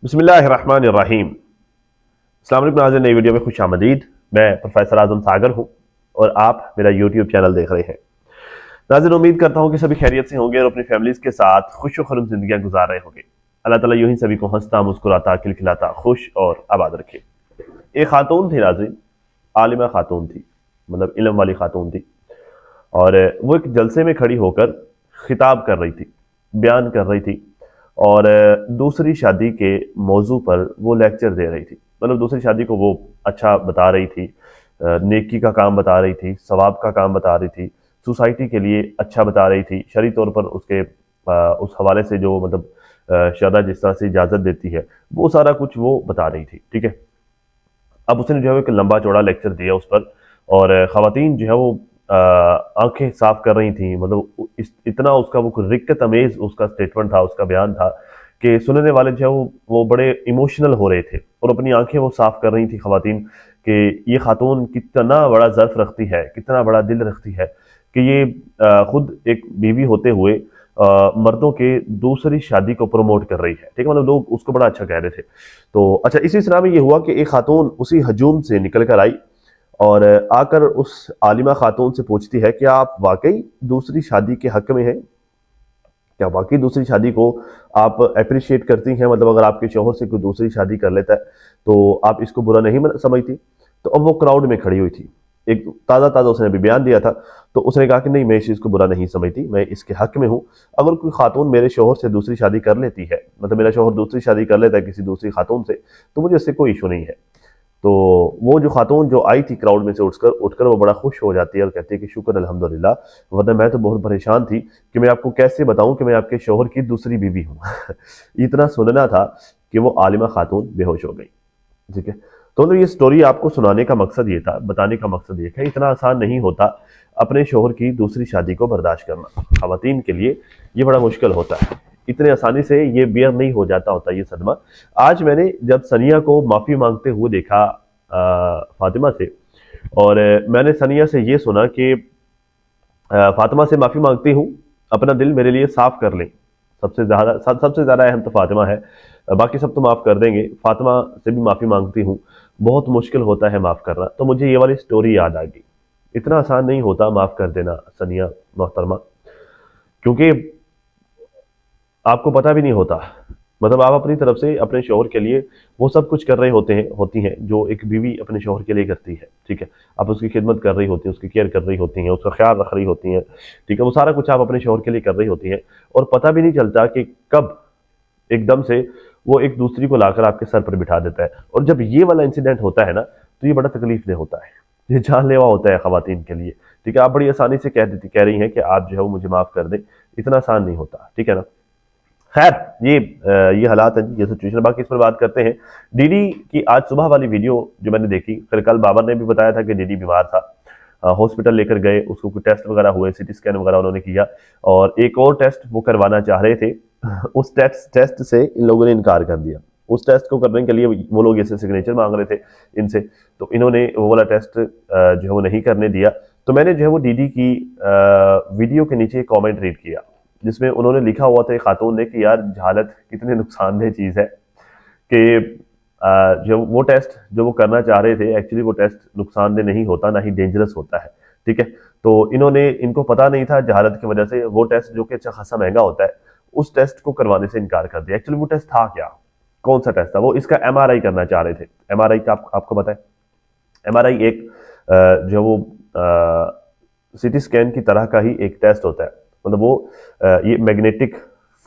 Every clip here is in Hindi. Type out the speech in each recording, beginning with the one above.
बिस्मिल्लाहिर्रहमानिर्रहीम। अस्सलाम वालेकुम नाज़रीन, नई वीडियो में खुश आमदीद। मैं प्रोफेसर आजम सागर हूँ और आप मेरा यूट्यूब चैनल देख रहे हैं। नाज़रीन, उम्मीद करता हूँ कि सभी खैरियत से होंगे और अपनी फैमिलीज़ के साथ खुश खुर्रम जिंदगियाँ गुजार रहे होंगे। अल्लाह ताला यूं ही सभी को हंसता मुस्कुराता खिलखिलाता खुश और आबाद रखे। एक खातून थी नाज़रीन, आलिमा खातून थी, मतलब इल्म वाली खातून थी। और वो एक जलसे में खड़ी होकर खिताब कर रही थी, बयान कर रही थी और दूसरी शादी के मौजू पर वो लेक्चर दे रही थी। मतलब दूसरी शादी को वो अच्छा बता रही थी, नेकी का काम बता रही थी, सवाब का काम बता रही थी, सोसाइटी के लिए अच्छा बता रही थी, शरई तौर पर उसके उस हवाले से जो मतलब शरअ जिस तरह से इजाज़त देती है वो सारा कुछ वो बता रही थी। ठीक है, अब उसने जो है एक लंबा चौड़ा लेक्चर दिया उस पर और ख़वातीन जो है वो आंखें साफ कर रही थी। मतलब इतना उसका वो रिक्कत अमेज उसका स्टेटमेंट था, उसका बयान था कि सुनने वाले जो है वो बड़े इमोशनल हो रहे थे और अपनी आंखें वो साफ कर रही थी ख़वातीन कि ये खातून कितना बड़ा ज़र्फ रखती है, कितना बड़ा दिल रखती है कि ये खुद एक बीवी होते हुए मर्दों के दूसरी शादी को प्रमोट कर रही है। ठीक है, मतलब लोग उसको बड़ा अच्छा कह रहे थे। तो अच्छा, इसी सिलसिले में ये हुआ कि एक खातून उसी हजूम से निकल कर आई और आकर उस आलिमा खातून से पूछती है कि आप वाकई दूसरी शादी के हक में हैं? क्या वाकई दूसरी शादी को आप अप्रिशिएट करती हैं? मतलब अगर आपके शौहर से कोई दूसरी शादी कर लेता है तो आप इसको बुरा नहीं समझती? तो अब वो क्राउड में खड़ी हुई थी, एक ताज़ा ताज़ा उसने अभी बयान दिया था। तो उसने कहा कि नहीं, मैं इस चीज़ को बुरा नहीं समझती, मैं इसके हक में हूँ। अगर कोई खातून मेरे शौहर से दूसरी शादी कर लेती है, मतलब मेरा शौहर दूसरी शादी कर लेता है किसी दूसरी खातून से, तो मुझे इससे कोई इशू नहीं है। तो वो जो खातून जो आई थी क्राउड में से उठकर उठकर वो बड़ा खुश हो जाती है और कहती है कि शुक्र अल्हम्दुलिल्लाह, वरना मैं तो बहुत परेशान थी कि मैं आपको कैसे बताऊं कि मैं आपके शौहर की दूसरी बीवी हूँ। इतना सुनना था कि वो आलिमा खातून बेहोश हो गई। ठीक है, तो ये स्टोरी आपको सुनाने का मकसद ये था, बताने का मकसद ये है, इतना आसान नहीं होता अपने शौहर की दूसरी शादी को बर्दाश्त करना। खवातीन के लिए ये बड़ा मुश्किल होता है, इतने आसानी से ये बियर नहीं हो जाता होता ये सदमा। आज मैंने जब सनिया को माफ़ी मांगते हुए देखा फातिमा से, और मैंने सनिया से ये सुना कि फातिमा से माफ़ी मांगती हूँ, अपना दिल मेरे लिए साफ कर लें। सबसे ज़्यादा अहम तो फातिमा है, बाकी सब तो माफ़ कर देंगे, फातिमा से भी माफ़ी मांगती हूँ। बहुत मुश्किल होता है माफ़ करना। तो मुझे ये वाली स्टोरी याद आ गई। इतना आसान नहीं होता माफ़ कर देना सनिया मोहतरमा, क्योंकि आपको पता भी नहीं होता। मतलब आप अपनी तरफ से अपने शौहर के लिए वो सब कुछ कर रहे होती हैं जो एक बीवी अपने शौहर के लिए करती है। ठीक है, आप उसकी खिदमत कर रही होती हैं, उसकी केयर कर रही होती हैं, उसका ख्याल रख रही होती हैं। ठीक है, वो सारा कुछ आप अपने शौहर के लिए कर रही होती हैं और पता भी नहीं चलता कि कब एकदम से वो एक दूसरी को लाकर आपके सर पर बिठा देता है। और जब ये वाला इंसिडेंट होता है ना, तो ये बड़ा तकलीफ देह होता है, ये जानलेवा होता है खवातीन के लिए। ठीक है, आप बड़ी आसानी से कह रही हैं कि आप जो है वो मुझे माफ़ कर दें, इतना आसान नहीं होता। ठीक है ना। खैर, ये हालात हैं, ये सिचुएशन। बाकी इस पर बात करते हैं। डीडी की आज सुबह वाली वीडियो जो मैंने देखी, फिर कल बाबर ने भी बताया था कि डीडी बीमार था, हॉस्पिटल लेकर गए, उसको कुछ टेस्ट वगैरह हुए, सीटी स्कैन वगैरह उन्होंने किया और एक और टेस्ट वो करवाना चाह रहे थे। उस टेस्ट से इन लोगों ने इनकार कर दिया। उस टेस्ट को करने के लिए वो लोग ऐसे सिग्नेचर मांग रहे थे इनसे, तो इन्होंने वो वाला टेस्ट जो है वो नहीं करने दिया। तो मैंने जो है वो डीडी की वीडियो के नीचे कॉमेंट रीड किया, जिसमें उन्होंने लिखा हुआ था एक खातून ने कि यार जहालत कितनी नुकसानदेह चीज़ है कि जो वो टेस्ट जो वो करना चाह रहे थे, एक्चुअली वो टेस्ट नुकसानदेह नहीं होता, ना ही डेंजरस होता है। ठीक है, तो इनको पता नहीं था, जहालत की वजह से वो टेस्ट जो कि अच्छा खासा महंगा होता है, उस टेस्ट को करवाने से इनकार कर दिया। एक्चुअली वो टेस्ट था क्या, कौन सा टेस्ट था? वो इसका एमआरआई करना चाह रहे थे। एमआरआई का आपको पता है, एमआरआई एक जो वो सीटी स्कैन की तरह का ही एक टेस्ट होता है। मतलब वो ये मैग्नेटिक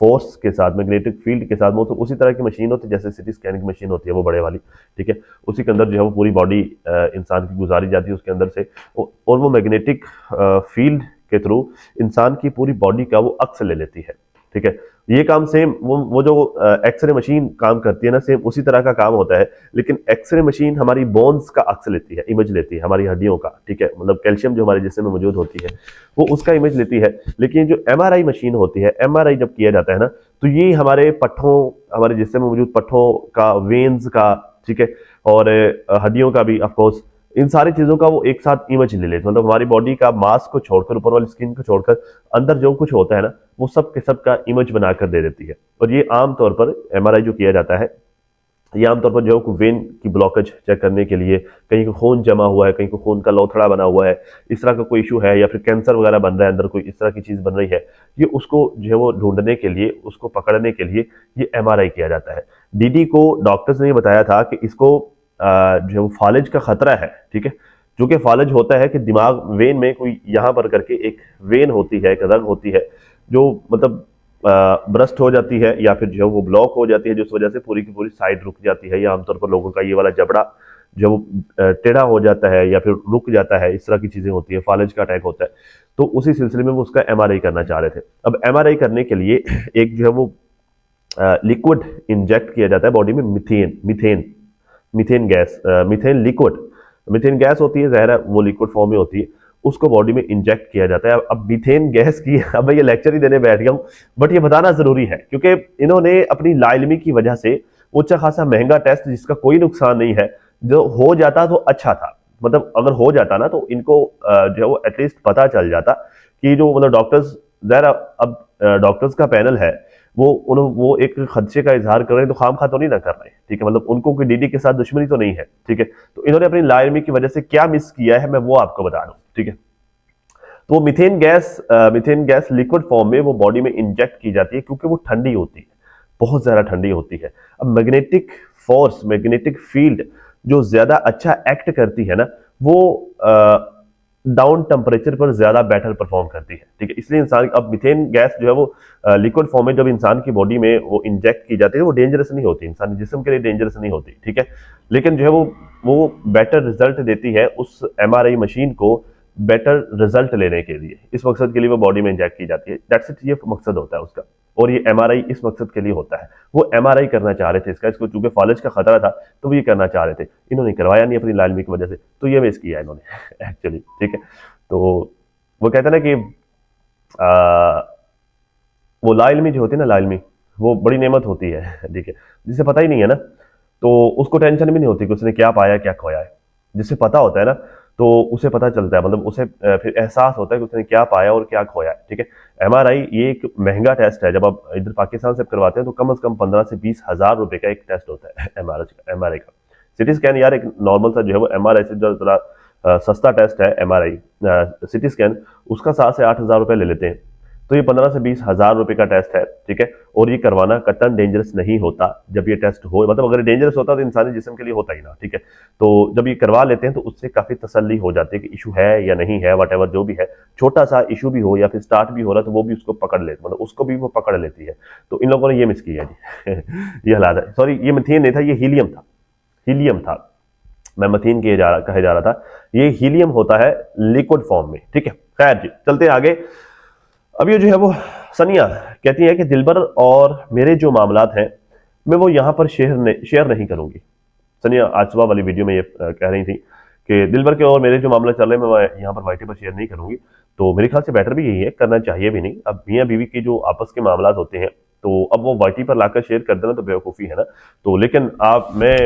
फोर्स के साथ, मैग्नेटिक फील्ड के साथ, वो तो उसी तरह की मशीन होती है जैसे सीटी स्कैन की मशीन होती है वो बड़े वाली। ठीक है, उसी के अंदर जो है वो पूरी बॉडी इंसान की गुजारी जाती है उसके अंदर से, और वो मैग्नेटिक फील्ड के थ्रू इंसान की पूरी बॉडी का वो अक्स ले लेती है। ठीक है, ये काम सेम वो जो एक्सरे मशीन काम करती है ना, सेम उसी तरह का काम होता है। लेकिन एक्सरे मशीन हमारी बोन्स का अक्स लेती है, इमेज लेती है हमारी हड्डियों का। ठीक है, मतलब कैल्शियम जो हमारे जिस्म में मौजूद होती है वो उसका इमेज लेती है। लेकिन जो एमआरआई मशीन होती है, एमआरआई जब किया जाता है ना, तो ये हमारे पट्ठों, हमारे जिस्म में मौजूद पट्ठों का, वेन्स का, ठीक है, और हड्डियों का भी ऑफकोर्स, इन सारी चीजों का वो एक साथ इमेज ले लेते हैं। मतलब हमारी बॉडी का मास को छोड़कर, ऊपर वाली स्किन को छोड़कर, अंदर जो कुछ होता है ना, वो सब के सब का इमेज बनाकर दे देती है। और ये आमतौर पर एमआरआई जो किया जाता है ये आमतौर पर जो है वेन की ब्लॉकेज चेक करने के लिए, कहीं को खून जमा हुआ है, कहीं को खून का लोथड़ा बना हुआ है, इस तरह का कोई इशू है, या फिर कैंसर वगैरह बन रहा है अंदर, कोई इस तरह की चीज़ बन रही है, ये उसको जो है वो ढूंढने के लिए, उसको पकड़ने के लिए ये एमआरआई किया जाता है। डीडी को डॉक्टर्स ने ये बताया था कि इसको जो है वो फालिज का खतरा है, ठीक है। जो कि फालिज होता है कि दिमाग वेन में कोई यहाँ पर करके एक वेन होती है, एक रग होती है, जो मतलब ब्रस्ट हो जाती है या फिर जो है वो ब्लॉक हो जाती है, जिस वजह से पूरी की पूरी साइड रुक जाती है, या आमतौर पर लोगों का ये वाला जबड़ा जो टेढ़ा हो जाता है या फिर रुक जाता है, इस तरह की चीजें होती है, फालिज का अटैक होता है। तो उसी सिलसिले में वो उसका एमआरआई करना चाह रहे थे। अब एमआरआई करने के लिए एक जो है वो लिक्विड इंजेक्ट किया जाता है बॉडी में, methane methane methane gas, methane liquid, methane gas होती है, जहर है, वो लिक्विड फॉर्म में होती है, उसको बॉडी में इंजेक्ट किया जाता है। अब मीथेन गैस की अब मैं ये लेक्चर ही देने बैठ गया हूँ, बट ये बताना जरूरी है क्योंकि इन्होंने अपनी लाइलमी की वजह से अच्छा खासा महंगा टेस्ट, जिसका कोई नुकसान नहीं है, जो हो जाता तो अच्छा था। मतलब अगर हो जाता ना तो इनको जो है वो एटलीस्ट पता चल जाता कि जो मतलब डॉक्टर्स, जहर अब डॉक्टर्स का पैनल है, वो एक खदशे का इजहार कर रहे हैं, तो खाम खा तो नहीं ना कर रहे हैं, ठीक है। मतलब उनको कोई डीडी के साथ दुश्मनी तो नहीं है, ठीक है। तो इन्होंने अपनी लाइलमी की वजह से क्या मिस किया है, मैं वो आपको बता दूं, ठीक है। तो वो मिथेन गैस लिक्विड फॉर्म में वो बॉडी में इंजेक्ट की जाती है, क्योंकि वो ठंडी होती है, बहुत ज्यादा ठंडी होती है। अब मैग्नेटिक फोर्स, मैग्नेटिक फील्ड जो ज्यादा अच्छा एक्ट करती है ना, वो डाउन टेम्परेचर पर ज्यादा बेटर परफॉर्म करती है, ठीक है। इसलिए इंसान, अब मिथेन गैस जो है वो लिक्विड फॉर्म में जब इंसान की बॉडी में वो इंजेक्ट की जाती है, वो डेंजरस नहीं होती, इंसानी जिस्म के लिए डेंजरस नहीं होती, ठीक है। लेकिन जो है वो बेटर रिजल्ट देती है उस एमआरआई मशीन को, बेटर रिजल्ट लेने के लिए, इस मकसद के लिए वो बॉडी में इंजेक्ट की जाती है। दैट्स इट, ये मकसद होता है उसका। और ये एमआरआई इस मकसद के लिए होता है। वो एमआरआई करना चाह रहे थे इसका, इसको चूंकि फालिज का खतरा था तो वो ये करना चाह रहे थे, इन्होंने करवाया नहीं अपनी लालमी की वजह से, तो ये मिस किया इन्होंने एक्चुअली, ठीक है। तो वो कहते हैं ना कि आ, वो लाइलमी जो होती है ना, लाइलमी वो बड़ी नेमत होती है, ठीक है। जिसे पता ही नहीं है ना, तो उसको टेंशन भी नहीं होती कि उसने क्या पाया क्या खोया है। जिसे पता होता है ना, तो उसे पता चलता है, मतलब उसे फिर एहसास होता है कि उसने क्या पाया और क्या खोया है, ठीक है। एमआरआई ये एक महंगा टेस्ट है। जब आप इधर पाकिस्तान से करवाते हैं तो कम से कम 15 से 20 हजार रुपए का एक टेस्ट होता है एमआरआई का। सिटी स्कैन यार एक नॉर्मल सा जो है वो एमआरआई से जो जरा सस्ता टेस्ट है एमआरआई, सिटी स्कैन, उसका 7 से 8 हजार रुपए ले लेते हैं। तो ये 15 से 20 हजार रुपए का टेस्ट है, ठीक है। और ये करवाना कतई डेंजरस नहीं होता जब ये टेस्ट हो, मतलब अगर डेंजरस होता तो इंसानी जिस्म के लिए होता ही ना, ठीक है। तो जब ये करवा लेते हैं तो उससे काफी तसल्ली हो जाती है कि इशू है या नहीं है, वट जो भी है, छोटा सा इशू भी हो या फिर स्टार्ट भी हो रहा है तो वो भी उसको पकड़ लेती, मतलब उसको भी वो पकड़ लेती है। तो इन लोगों ने ये मिस किया जी ये हालात है। सॉरी, ये मिथेन नहीं था, ये हीलियम था, हीलियम था। मैं मथीन कहे जा रहा था, ये हीलियम होता है लिक्विड फॉर्म में, ठीक है। खैर जी, चलते हैं आगे। अब ये जो है वो सनिया कहती है कि दिलबर और मेरे जो मामलात हैं मैं वो यहाँ पर शेयर नहीं करूंगी। सनिया आज सुबह वाली वीडियो में ये कह रही थी कि दिलबर के और मेरे जो मामले चल रहे हैं मैं यहाँ पर वाईटी पर शेयर नहीं करूंगी। तो मेरे ख्याल से बेटर भी यही है, करना चाहिए भी नहीं। अब मियाँ बीवी के जो आपस के मामलात होते हैं तो अब वो वाईटी पर लाकर शेयर कर देना तो बेवकूफ़ी है ना। तो लेकिन मैं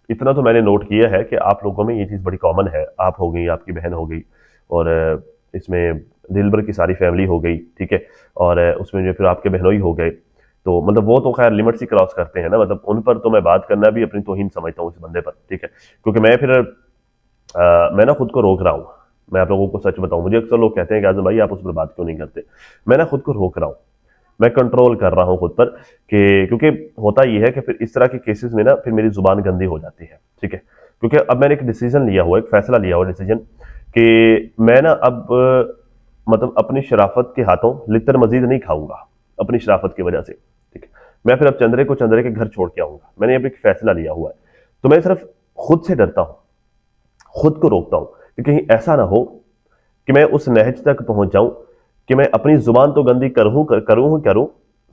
इतना तो मैंने नोट किया है कि आप लोगों में ये चीज़ बड़ी कॉमन है, आप हो गई, आपकी बहन हो गई, और इसमें दिलबर की सारी फैमिली हो गई, ठीक है। और उसमें जो फिर आपके बहनोई हो गए, तो मतलब वो तो खैर लिमिट ही क्रॉस करते हैं ना, मतलब उन पर तो मैं बात करना भी अपनी तौहीन समझता हूँ इस बंदे पर, ठीक है। क्योंकि मैं फिर मैं ना खुद को रोक रहा हूँ। मैं आप लोगों को सच बताऊं, मुझे अक्सर लोग कहते हैं कि आजम भाई आप उस पर बात क्यों नहीं करते। मैं ना खुद को रोक रहा हूँ, मैं कंट्रोल कर रहा हूँ खुद पर, कि क्योंकि होता यह है कि फिर इस तरह के केसेस में ना फिर मेरी जुबान गंदी हो जाती है, ठीक है। क्योंकि अब मैंने एक डिसीजन लिया हुआ, एक फैसला लिया हुआ डिसीजन, कि मैं ना अब मतलब अपनी शराफत के हाथों लितर मजीद नहीं खाऊंगा अपनी शराफत की वजह से, ठीक है। मैं फिर अब चंद्रे को चंद्रे के घर छोड़ के आऊंगा, मैंने अब एक फैसला लिया हुआ है। तो मैं सिर्फ खुद से डरता हूं, खुद को रोकता हूं कि कहीं ऐसा ना हो कि मैं उस नहज तक पहुंच जाऊं कि मैं अपनी जुबान तो गंदी करूं,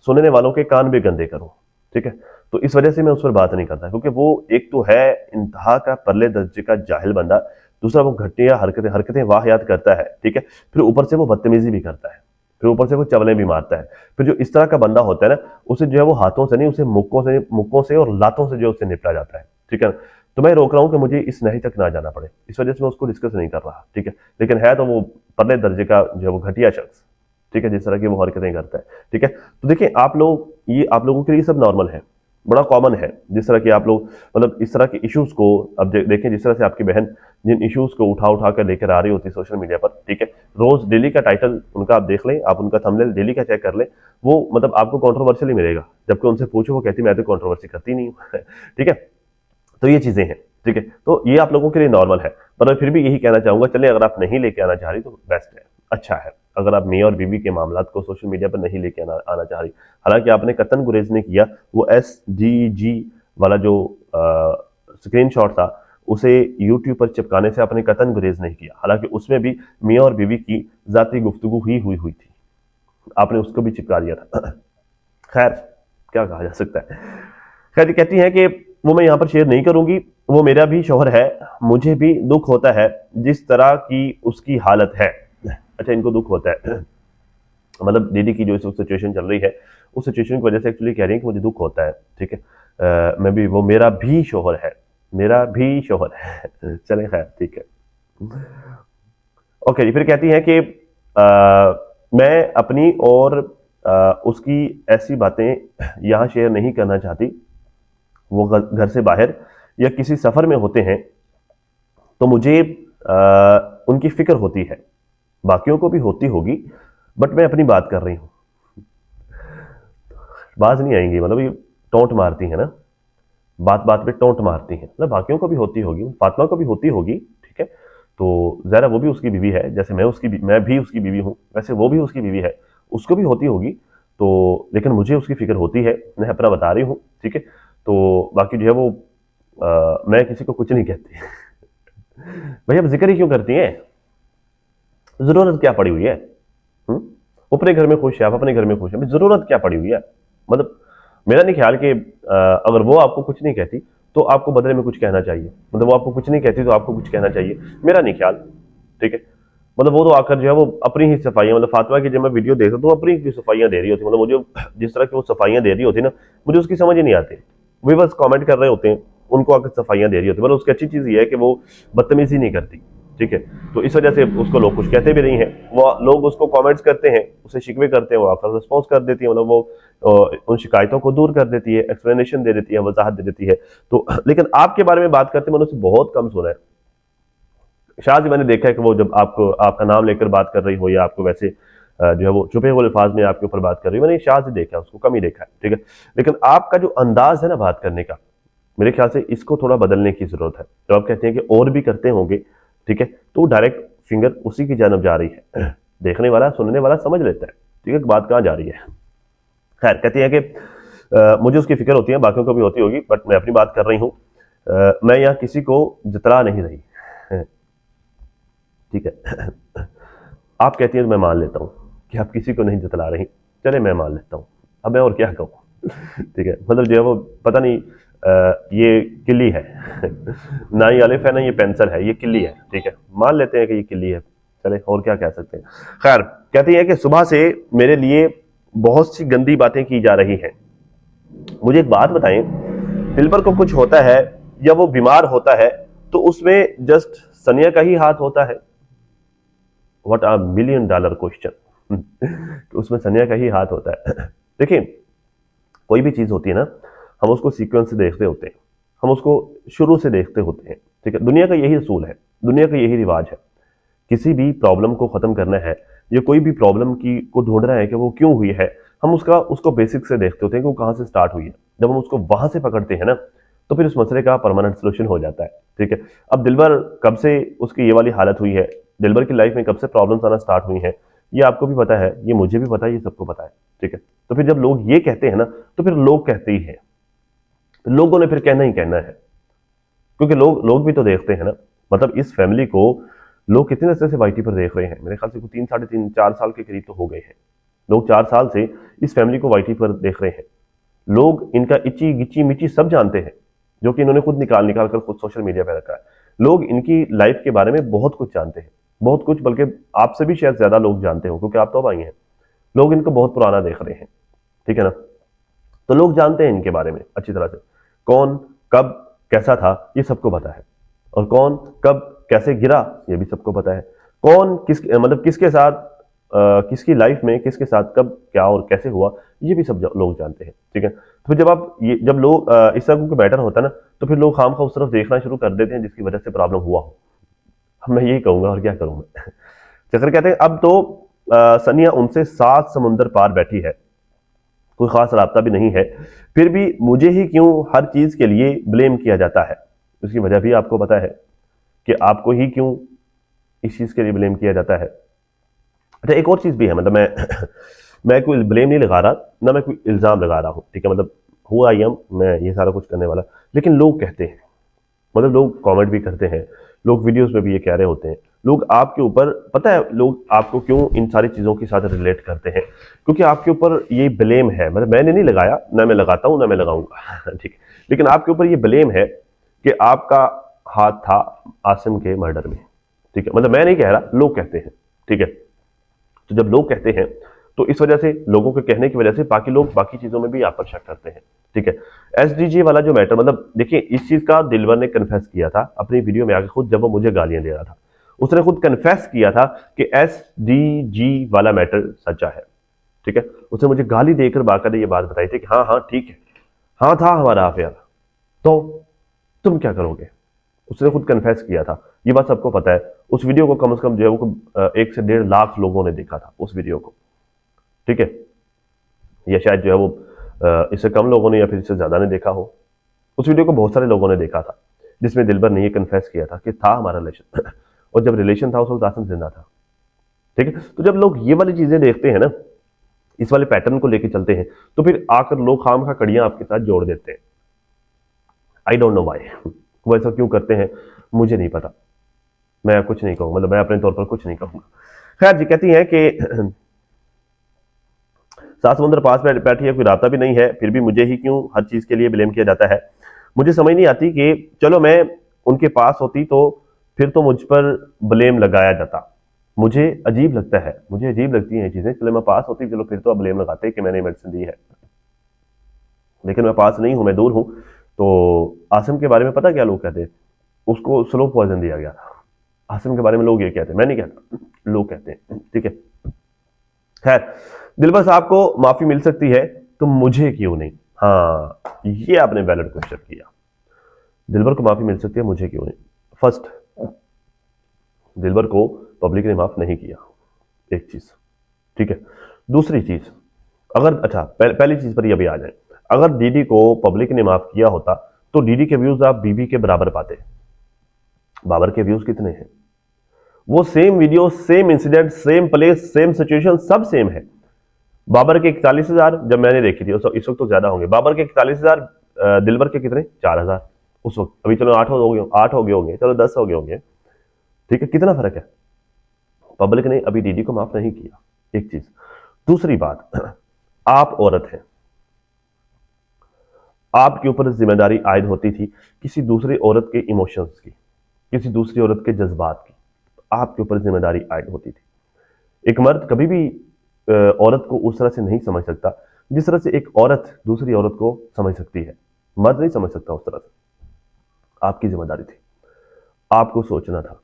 सुनने वालों के कान भी गंदे करूं, ठीक है। तो इस वजह से मैं उस पर बात नहीं करता, क्योंकि वो एक तो है इंतहा का परले दर्जे का जाहिल बंदा, दूसरा वो घटिया हरकतें हरकतें वाहियात करता है, ठीक है। फिर ऊपर से वो बदतमीजी भी करता है, फिर ऊपर से वो चवलें भी मारता है। फिर जो इस तरह का बंदा होता है ना, उसे जो है वो हाथों से नहीं, उसे मुक्कों से और लातों से जो उसे निपटा जाता है, ठीक है। तो मैं रोक रहा हूं कि मुझे इस नही तक ना जाना पड़े, इस वजह से मैं उसको डिस्कस नहीं कर रहा, ठीक है। लेकिन है तो वो परले दर्जे का जो है वो घटिया शख्स, ठीक है, जिस तरह की वो हरकतें करता है, ठीक है। तो देखिए आप लोग, ये आप लोगों के लिए सब नॉर्मल है, बड़ा कॉमन है। जिस तरह की आप लोग मतलब इस तरह के इश्यूज को अब देखें, जिस तरह से आपकी बहन जिन इश्यूज को उठा उठा कर लेकर आ रही होती है सोशल मीडिया पर, ठीक है, रोज डेली का टाइटल उनका आप देख लें, आप उनका थंबनेल डेली का चेक कर लें, वो मतलब आपको कंट्रोवर्शियल ही मिलेगा। जबकि उनसे पूछो वो कहती मैं तो कंट्रोवर्सी करती नहीं हूँ ठीक है, तो ये चीजें हैं, ठीक है। तो ये आप लोगों के लिए नॉर्मल है, पर मैं फिर भी यही कहना चाहूंगा, चले अगर आप नहीं लेके आना चाह रही तो बेस्ट है, अच्छा है। अगर आप मियाँ और बीवी के मामला को सोशल मीडिया पर नहीं लेके आना चाह रही, हालांकि आपने कतन गुरेज ने किया, वो SDG वाला जो स्क्रीनशॉट था उसे यूट्यूब पर चिपकाने से आपने कतन गुरेज नहीं किया, हालांकि उसमें भी मियाँ और बीवी की जाती गुफ्तगू ही हुई थी, आपने उसको भी चिपका दिया था खैर क्या कहा जा सकता है। खैर कहती है कि वो मैं यहाँ पर शेयर नहीं करूंगी, वो मेरा भी शौहर है, मुझे भी दुख होता है जिस तरह की उसकी हालत है। अच्छा, इनको दुख होता है मतलब दीदी की जो इस सिचुएशन चल रही है उस सिचुएशन की वजह से एक्चुअली कह रही है कि मुझे दुख होता है, ठीक है। मैं भी, वो मेरा भी शौहर है, मेरा भी शौहर है चले खैर ठीक है। ओके जी, फिर कहती है कि मैं अपनी और उसकी ऐसी बातें यहाँ शेयर नहीं करना चाहती, वो घर से बाहर या किसी सफर में होते हैं तो मुझे उनकी फिक्र होती है, बाकियों को भी होती होगी, बट मैं अपनी बात कर रही हूँ। बाज नहीं आएंगी, मतलब ये टोंट मारती है ना, बात बात पे टोंट मारती है, मतलब बाकियों को भी होती होगी, फातिमा को भी होती होगी, ठीक है। तो जरा वो भी उसकी बीवी है, जैसे मैं भी उसकी बीवी हूँ, वैसे वो भी उसकी बीवी है, उसको भी होती होगी। तो लेकिन मुझे उसकी फिक्र होती है, मैं अपना बता रही हूँ, ठीक है। तो बाकी जो है वो मैं किसी को कुछ नहीं कहती भैया, अब जिक्र ही क्यों करती हैं, जरूरत क्या पड़ी हुई है? अपने घर में खुश है, आप अपने घर में खुश है, जरूरत क्या पड़ी हुई है? मतलब मेरा नहीं ख्याल कि अगर वो आपको कुछ नहीं कहती तो आपको बदले में कुछ कहना चाहिए, मतलब वो आपको कुछ नहीं कहती तो आपको कुछ कहना चाहिए, मेरा नहीं ख्याल, ठीक है। मतलब वो तो आकर जो है वो अपनी ही सफाइयां, मतलब फातिमा की जब मैं वीडियो देखता तो अपनी ही सफाइयां दे रही होती, मतलब मुझे जिस तरह की वो सफाइयां दे रही होती ना, मुझे उसकी समझ ही नहीं आती। वे बस कमेंट कर रहे होते हैं, उनको आकर सफाइयां दे रही होती, मतलब उसकी अच्छी चीज ये है कि वो बदतमीजी नहीं करती, ठीक है। तो इस वजह से उसको लोग कुछ कहते भी नहीं है, वो लोग उसको कमेंट्स करते हैं, उसे शिकवे करते हैं, वो आपका रिस्पॉन्स कर देती है, मतलब वो उन शिकायतों को दूर कर देती है, एक्सप्लेनेशन दे देती है, वजाहत दे देती है। तो लेकिन आपके बारे में बात करते मैंने उसे बहुत कम सुना है। शायद मैंने देखा है कि वो जब आपको आपका नाम लेकर बात कर रही हो या आपको वैसे जो है वो छुपे हुए अल्फाज में आपके ऊपर बात कर रही हो, मैंने शायद ही देखा, उसको कम ही देखा है, ठीक है। लेकिन आपका जो अंदाज है ना बात करने का, मेरे ख्याल से इसको थोड़ा बदलने की जरूरत है। तो आप कहते हैं कि और भी करते होंगे, ठीक है, तो डायरेक्ट फिंगर उसी की जानब जा रही है, देखने वाला सुनने वाला समझ लेता है, ठीक है, बात कहाँ जा रही है। खैर कहती है कि मुझे उसकी फिक्र होती है, बाकियों को भी होती होगी, बट मैं अपनी बात कर रही हूँ, मैं यहाँ किसी को जतरा नहीं रही ठीक है आप कहती हैं तो मैं मान लेता हूँ कि आप किसी को नहीं जतला रही, चले मैं मान लेता हूँ, अब मैं और क्या कहूँ ठीक है। मतलब जो है वो पता नहीं ये किल्ली है ना ये अलिफ है ना ये पेंसिल है, ये किल्ली है, ठीक है, मान लेते हैं कि ये किल्ली है, चले और क्या कह सकते हैं। खैर कहती है कि सुबह से मेरे लिए बहुत सी गंदी बातें की जा रही हैं, मुझे एक बात बताएं, दिलबर को कुछ होता है या वो बीमार होता है तो उसमें जस्ट सनिया का ही हाथ होता है? व्हाट अ $1 million क्वेश्चन उसमें सनिया का ही हाथ होता है देखिए, कोई भी चीज होती है ना, हम उसको सीक्वेंस से देखते होते हैं, हम उसको शुरू से देखते होते हैं, ठीक है। दुनिया का यही असूल है, दुनिया का यही रिवाज है, किसी भी प्रॉब्लम को खत्म करना है या कोई भी प्रॉब्लम की को ढूंढना है कि वो क्यों हुई है, हम उसको बेसिक से देखते होते हैं कि वो कहाँ से स्टार्ट हुई है। जब हम उसको वहां से पकड़ते हैं ना, तो फिर उस मसले का परमानेंट सोल्यूशन हो जाता है, ठीक है। अब दिलबर कब से उसकी ये वाली हालत हुई है, दिलबर की लाइफ में कब से प्रॉब्लम्स आना स्टार्ट हुई हैं, ये आपको भी पता है, ये मुझे भी पता है, ये सबको पता है, ठीक है। तो फिर जब लोग ये कहते हैं ना, तो फिर लोग कहते ही हैं, लोगों ने फिर कहना ही कहना है, क्योंकि लोग भी तो देखते हैं ना। मतलब इस फैमिली को लोग कितने अरसे से वाईटी पर देख रहे हैं, मेरे ख्याल से 3 साढ़े 3 4 साल के करीब तो हो गए हैं, लोग 4 साल से इस फैमिली को वाईटी पर देख रहे हैं। लोग इनका इची गिची मिची सब जानते हैं, जो कि इन्होंने खुद निकाल निकाल कर खुद सोशल मीडिया पर रखा है। लोग इनकी लाइफ के बारे में बहुत कुछ जानते हैं, बहुत कुछ, बल्कि आपसे भी शायद ज्यादा लोग जानते हो, क्योंकि आप तो अब आई हैं। लोग इनको बहुत पुराना देख रहे हैं, ठीक है ना। तो लोग जानते हैं इनके बारे में अच्छी तरह से, कौन कब कैसा था ये सबको पता है, और कौन कब कैसे गिरा ये भी सबको पता है, कौन किस मतलब किसके साथ किसकी लाइफ में किसके साथ कब क्या और कैसे हुआ, ये भी सब लोग जानते हैं। ठीक है, तो फिर जब आप ये जब लोग इस तरह का मैटर होता है ना, तो फिर लोग खाम खा उस तरफ देखना शुरू कर देते हैं जिसकी वजह से प्रॉब्लम हुआ हो। अब मैं यही कहूंगा और क्या करूं मैं। चक्कर कहते हैं अब तो सनिया उनसे 7 समुंदर पार बैठी है, कोई खास रास्ता भी नहीं है, फिर भी मुझे ही क्यों हर चीज के लिए ब्लेम किया जाता है। उसकी वजह भी आपको पता है कि आपको ही क्यों इस चीज के लिए ब्लेम किया जाता है। अच्छा, एक और चीज भी है, मतलब मैं मैं कोई ब्लेम नहीं लगा रहा, ना मैं कोई इल्जाम लगा रहा हूँ। ठीक है, मतलब हुआ आई एम मैं ये सारा कुछ करने वाला, लेकिन लोग कहते हैं, मतलब लोग कमेंट भी करते हैं, लोग वीडियोस में भी ये कह रहे होते हैं, लोग आपके ऊपर, पता है लोग आपको क्यों इन सारी चीज़ों के साथ रिलेट करते हैं, क्योंकि आपके ऊपर ये ब्लेम है, मतलब मैंने नहीं लगाया, ना मैं लगाता हूँ ना मैं लगाऊंगा। ठीक है, लेकिन आपके ऊपर ये ब्लेम है कि आपका हाथ था आसिम के मर्डर में। ठीक है, मतलब मैं नहीं कह रहा, लोग कहते हैं। ठीक है, तो जब लोग कहते हैं तो इस वजह से, लोगों के कहने की वजह से बाकी लोग बाकी चीजों में भी आप पर शक करते हैं। ठीक है, एसडीजे वाला जो मैटर, मतलब देखिए इस चीज का दिलवर ने कन्फेस किया था अपनी वीडियो में आके खुद, जब वो मुझे गालियां दे रहा था, उसने खुद कन्फेस किया था कि एसडीजी वाला मैटर सच्चा है। ठीक है, उसने मुझे गाली देकर बाकायदा ये बात बताई थी कि हाँ हाँ ठीक है, हाँ था हमारा अफेयर, तो तुम क्या करोगे। उसने खुद कन्फेस किया था, ये बात सबको पता है। उस वीडियो को कम से कम जो है वो 1 से 1.5 लाख लोगों ने देखा था उस वीडियो को। ठीक है, या शायद जो है वो इससे कम लोगों ने या फिर इससे ज्यादा ने देखा हो। उस वीडियो को बहुत सारे लोगों ने देखा था, जिसमें दिलबर ने ये कन्फेस किया था कि था हमारा रिलेशन। और जब रिलेशन था उस वक्त आसिम जिंदा था। ठीक है, तो जब लोग ये वाली चीजें देखते हैं ना, इस वाले पैटर्न को लेके चलते हैं, तो फिर आकर लोग खाम खा कड़ियां आपके साथ जोड़ देते हैं। आई डोंट नो वाई, वो ऐसा क्यों करते हैं मुझे नहीं पता, मैं कुछ नहीं कहूंगा, मतलब मैं अपने तौर पर कुछ नहीं कहूंगा। खैर जी, कहती हैं कि 7 समुंदर पास बैठी है, कोई रास्ता भी नहीं है, फिर भी मुझे ही क्यों हर चीज के लिए ब्लेम किया जाता है। मुझे समझ नहीं आती कि चलो मैं उनके पास होती तो फिर तो मुझ पर ब्लेम लगाया जाता। मुझे अजीब लगता है, मुझे अजीब लगती हैं ये चीजें। चलो मैं पास होती, चलो फिर तो आप ब्लेम लगाते कि मैंने मेडिसिन दी है, लेकिन मैं पास नहीं हूं, मैं दूर हूं। तो आसिम के बारे में पता क्या लोग कहते हैं, उसको स्लो पॉइजन दिया गया था। आसिम के बारे में लोग ये कहते हैं, मैं नहीं कहता, लोग कहते हैं। ठीक है, खैर, दिलबर साहब को माफी मिल सकती है तो मुझे क्यों नहीं। हाँ, ये आपने वैलिड क्वेश्चन किया, दिलबर को माफी मिल सकती है मुझे क्यों नहीं। फर्स्ट, दिलबर को पब्लिक ने माफ नहीं किया, एक चीज। ठीक है, दूसरी चीज, अगर अच्छा पहली चीज पर ये अभी आ जाए, अगर डीडी को पब्लिक ने माफ किया होता तो डीडी के व्यूज आप बीबी के बराबर पाते। बाबर के व्यूज कितने हैं, वो same video, same incident, same place, same situation, सब सेम है। बाबर के 41,000 जब मैंने देखी थी, इस वक्त तो ज्यादा होंगे। बाबर के 41,000, दिलबर के कितने, 4,000 उस वक्त। अभी चलो 8 हो गए होंगे, चलो 10 हो गए होंगे। ठीक है, कितना फर्क है। पब्लिक ने अभी डीडी को माफ नहीं किया, एक चीज। दूसरी बात, आप औरत हैं, आपके ऊपर जिम्मेदारी आयद होती थी किसी दूसरी औरत के इमोशंस की, किसी दूसरी औरत के जज्बात की, आपके ऊपर जिम्मेदारी आयद होती थी। एक मर्द कभी भी औरत को उस तरह से नहीं समझ सकता जिस तरह से एक औरत दूसरी औरत को समझ सकती है। मर्द नहीं समझ सकता उस तरह से। आपकी जिम्मेदारी थी, आपको सोचना था,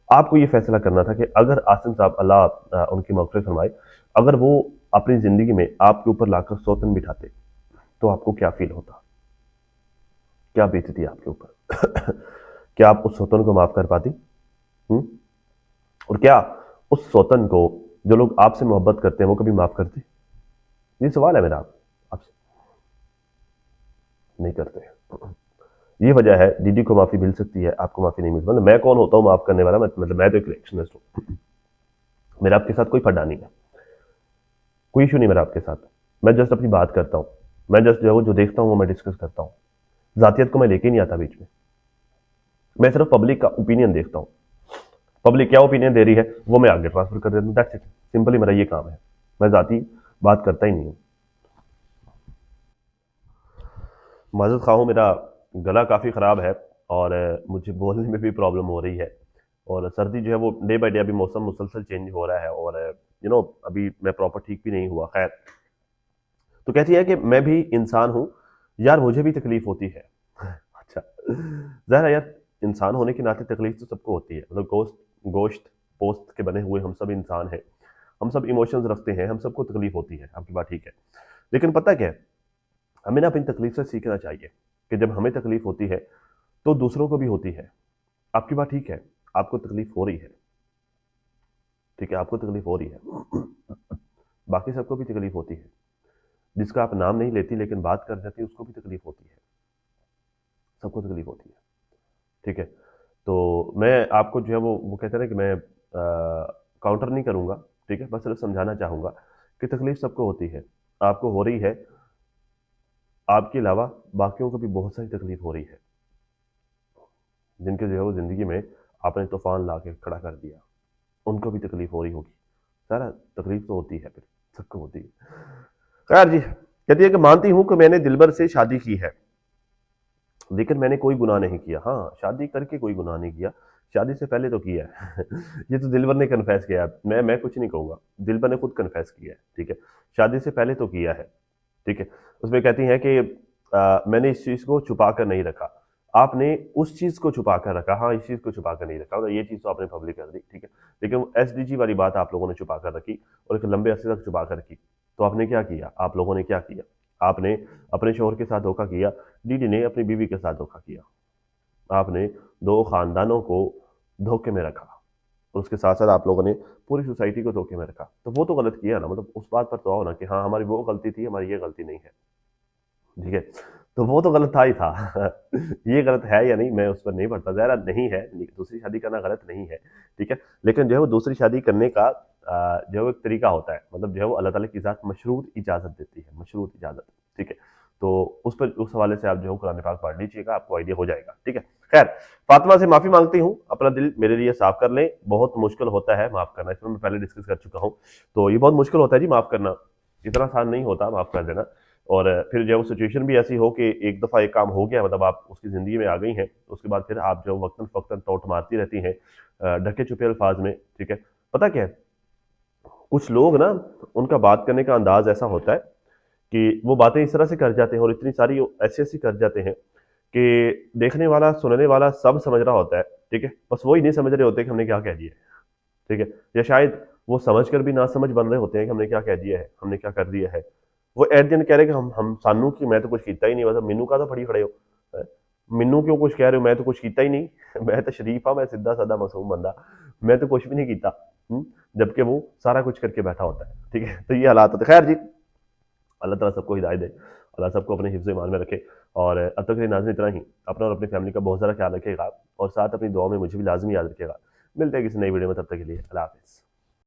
आपको ये फैसला करना था कि अगर आसिम साहब, अल्लाह उनकी मग़फ़िरत फरमाए, अगर वो अपनी जिंदगी में आपके ऊपर लाकर सौतन बिठाते तो आपको क्या फील होता, क्या बीतती आपके ऊपर। क्या आप उस सौतन को माफ कर पाती? हुँ? और क्या उस सौतन को जो लोग आपसे मोहब्बत करते हैं वो कभी माफ करते? ये सवाल है मेरा आपसे। नहीं करते। ये वजह है, डीडी को माफी मिल सकती है, आपको माफी नहीं मिलती। मतलब मैं कौन होता हूँ माफ करने वाला, मतलब मैं तो एक इलेक्शनिस्ट हूँ। मेरा आपके साथ कोई फड्डा नहीं है, कोई इशू नहीं मेरा आपके साथ। मैं जस्ट अपनी बात करता हूँ, मैं जस्ट जो देखता हूँ वो मैं डिस्कस करता हूँ। जातियत को मैं लेके नहीं आता बीच में, मैं सिर्फ पब्लिक का ओपिनियन देखता हूँ। पब्लिक क्या ओपिनियन दे रही है वो मैं आगे ट्रांसफर कर देता हूँ, दैट्स इट। सिंपली मेरा ये काम है, मैं जाती बात करता ही नहीं हूँ। माजूद खा हूँ, मेरा गला काफ़ी ख़राब है और मुझे बोलने में भी प्रॉब्लम हो रही है। और सर्दी जो है वो डे बाय डे, अभी मौसम मुसलसल चेंज हो रहा है और अभी मैं प्रॉपर ठीक भी नहीं हुआ। खैर, तो कहती है कि मैं भी इंसान हूँ यार, मुझे भी तकलीफ होती है। अच्छा, ज़ाहिर है यार, इंसान होने के नाते तकलीफ तो सबको होती है। मतलब गोश्त गोश्त पोस्त के बने हुए हम सब इंसान हैं, हम सब इमोशंस रखते हैं, हम सबको तकलीफ होती है, आपकी बात ठीक है। लेकिन पता क्या है, हमें ना अपनी तकलीफ से सीखना चाहिए कि जब हमें तकलीफ होती है तो दूसरों को भी होती है। आपकी बात ठीक है, आपको तकलीफ हो रही है, ठीक है, आपको तकलीफ हो रही है, बाकी सबको भी तकलीफ होती है। जिसका आप नाम नहीं लेती लेकिन बात कर जाती है उसको भी तकलीफ होती है, सबको तकलीफ होती है, ठीक है। तो मैं आपको जो है वो कहते हैं ना कि मैं काउंटर नहीं करूंगा, ठीक है, बस सिर्फ समझाना चाहूंगा कि तकलीफ सबको होती है, आपको हो रही है, आपके अलावा बाकियों को भी बहुत सारी तकलीफ हो रही है, जिनके जो है वो ज़िंदगी में आपने तूफान ला के खड़ा कर दिया, उनको भी तकलीफ हो रही होगी। सारा तकलीफ तो होती है, फिर सबको होती है। खैर जी, कहती है कि मानती हूं कि मैंने दिलबर से शादी की है लेकिन मैंने कोई गुनाह नहीं किया। हाँ, शादी करके कोई गुनाह नहीं किया, शादी से पहले तो किया है। ये तो दिलबर ने कन्फेस किया है, मैं कुछ नहीं कहूँगा, दिलबर ने खुद कन्फेस किया है, ठीक है। शादी से पहले तो किया है, ठीक है। उसमें कहती हैं कि मैंने इस चीज़ को छुपा कर नहीं रखा। आपने उस चीज़ को छुपा कर रखा, हाँ, इस चीज़ को छुपा कर नहीं रखा, मतलब ये चीज़ तो आपने पब्लिक कर दी, ठीक है। लेकिन एसडीजी वाली बात आप लोगों ने छुपा कर रखी और एक लंबे अरसे तक छुपा कर रखी। तो आपने क्या किया, आप लोगों ने क्या किया, आपने अपने शोहर के साथ धोखा किया, डीडी ने अपनी बीवी के साथ धोखा किया। आपने दो खानदानों को धोखे में रखा और उसके साथ साथ आप लोगों ने पूरी सोसाइटी को धोखे में रखा। तो वो तो गलत किया ना, मतलब उस बात पर तो आओ ना कि हाँ हमारी वो गलती थी, हमारी ये गलती नहीं है, ठीक है। तो वो तो गलत था ही था। ये गलत है या नहीं मैं उस पर नहीं पड़ता, ज़रा नहीं है, दूसरी शादी करना गलत नहीं है, ठीक है। लेकिन जो है वो दूसरी शादी करने का जो है वो एक तरीका होता है, मतलब जो है वो अल्लाह ताला की ज़ात मशरूत इजाज़त देती है, मशरूत इजाज़त, ठीक है। तो उस पर उस हवाले से आप जो है कुरान पाक पढ़ लीजिएगा, आपको आइडिया हो जाएगा, ठीक है। खैर, फातिमा से माफ़ी मांगती हूँ, अपना दिल मेरे लिए साफ कर लें, बहुत मुश्किल होता है माफ़ करना, इसमें मैं पहले डिस्कस कर चुका हूँ। तो ये बहुत मुश्किल होता है जी माफ़ करना, इतना आसान नहीं होता माफ़ कर देना। और फिर जब सिचुएशन भी ऐसी हो कि एक दफ़ा एक काम हो गया, मतलब आप उसकी ज़िंदगी में आ गई हैं, उसके बाद फिर आप जो वक्तन फ़वक्तन टोंट मारती रहती हैं ढके छुपे अल्फाज में, ठीक है। पता क्या है, कुछ लोग ना, उनका बात करने का अंदाज ऐसा होता है कि वो बातें इस तरह से कर जाते हैं और इतनी सारी ऐसी ऐसी कर जाते हैं कि देखने वाला सुनने वाला सब समझ रहा होता है, ठीक है, बस वही नहीं समझ रहे होते कि हमने क्या कह दिया है, ठीक है। या शायद वो समझ कर भी ना समझ बन रहे होते हैं कि हमने क्या कह दिया है, हमने क्या कर दिया है। वो एट दिन कह रहे कि हम सानू की मैं तो कुछ किया ही नहीं, मतलब मीनू का तो फड़ी खड़े हो, हैं? मीनू क्यों कुछ कह रहे हो, मैं तो कुछ किया ही नहीं। मैं तो शरीफ हाँ, मैं सीधा साधा मासूम बंदा, मैं तो कुछ भी नहीं किया। जबकि वो सारा कुछ करके बैठा होता है, ठीक है। तो ये हालात होते हैं। खैर जी, अल्लाह ताला सबको हिदायत दे, अल्लाह सबको अपने हिफ्ज़ ईमान में रखे। और अब तक के लिए नाज़रीन इतना ही, अपना और अपनी फैमिली का बहुत ज़्यादा ख्याल रखिएगा और साथ अपनी दुआ में मुझे भी लाजमी याद रखिएगा। मिलते हैं किसी नई वीडियो में, तब तक के लिए अल्लाह हाफ़िज़।